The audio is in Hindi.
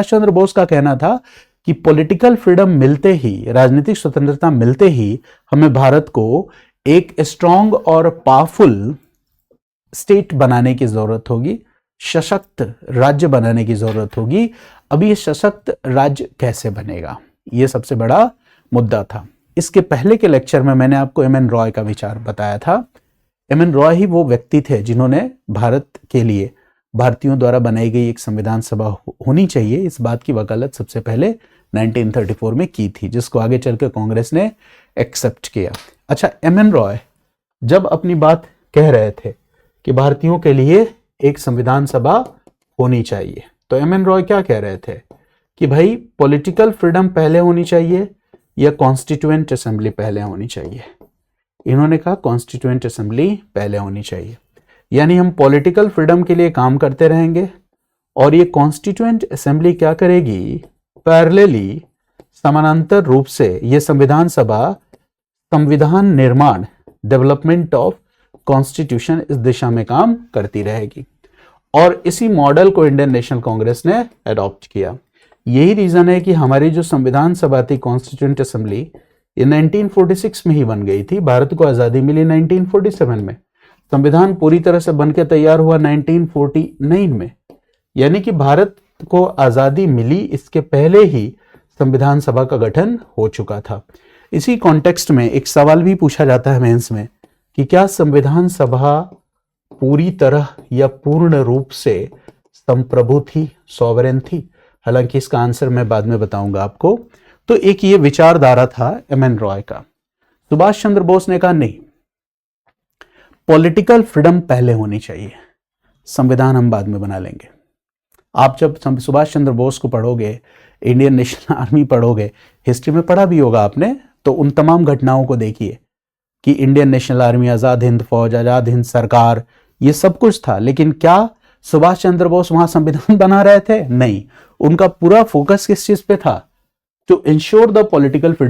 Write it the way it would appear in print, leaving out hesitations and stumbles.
सुभाष चंद्र बोस का कहना था कि पॉलिटिकल फ्रीडम मिलते ही, राजनीतिक स्वतंत्रता मिलते ही हमें भारत को एक स्ट्रांग और पावरफुल स्टेट बनाने की जरूरत होगी, सशक्त राज्य बनाने की जरूरत होगी। अब ये सशक्त राज्य कैसे बनेगा, ये सबसे बड़ा मुद्दा था। इसके पहले के लेक्चर में मैंने आपको एम एन रॉय का विचार बताया था। एम एन रॉय ही वो व्यक्ति थे जिन्होंने भारत के लिए भारतीयों द्वारा बनाई गई एक संविधान सभा होनी चाहिए, इस बात की वकालत सबसे पहले 1934 में की थी, जिसको आगे चल के कांग्रेस ने एक्सेप्ट किया। अच्छा, एम एन रॉय जब अपनी बात कह रहे थे कि भारतीयों के लिए एक संविधान सभा होनी चाहिए, तो एम एन रॉय क्या कह रहे थे कि भाई पॉलिटिकल फ्रीडम पहले होनी चाहिए या कॉन्स्टिट्यूएंट असेंबली पहले होनी चाहिए। इन्होंने कहा कॉन्स्टिट्यूएंट असेंबली पहले होनी चाहिए, यानी हम पॉलिटिकल फ्रीडम के लिए काम करते रहेंगे और ये कॉन्स्टिट्यूएंट असेंबली क्या करेगी, पैरेलली समानांतर रूप से ये संविधान सभा संविधान निर्माण, डेवलपमेंट ऑफ कॉन्स्टिट्यूशन, इस दिशा में काम करती रहेगी। और इसी मॉडल को इंडियन नेशनल कांग्रेस ने अडॉप्ट किया। यही रीजन है कि हमारी जो संविधान सभा थी, कॉन्स्टिट्यूएंट असेंबली, ये 1946 में ही बन गई थी। भारत को आजादी मिली 1947 में, संविधान पूरी तरह से बनकर तैयार हुआ 1949 में, यानी कि भारत को आजादी मिली इसके पहले ही संविधान सभा का गठन हो चुका था। इसी कॉन्टेक्स्ट में एक सवाल भी पूछा जाता है मेंस में कि क्या संविधान सभा पूरी तरह या पूर्ण रूप से संप्रभु थी, सॉवरेन थी? हालांकि इसका आंसर मैं बाद में बताऊंगा आपको। तो एक ये विचारधारा था एम एन रॉय का। सुभाष चंद्र बोस ने कहा नहीं, पॉलिटिकल फ्रीडम पहले होनी चाहिए, संविधान हम बाद में बना लेंगे। आप जब सुभाष चंद्र बोस को पढ़ोगे, इंडियन नेशनल आर्मी पढ़ोगे, हिस्ट्री में पढ़ा भी होगा आपने, तो उन तमाम घटनाओं को देखिए कि Indian national army, Azad Hind फौज, आजाद हिंद सरकार, ये सब कुछ था। लेकिन क्या सुभाष चंद्र बोस वहां संविधान बना रहे थे? नहीं, उनका पूरा फोकस किस चीज पे था? To ensure the political freedom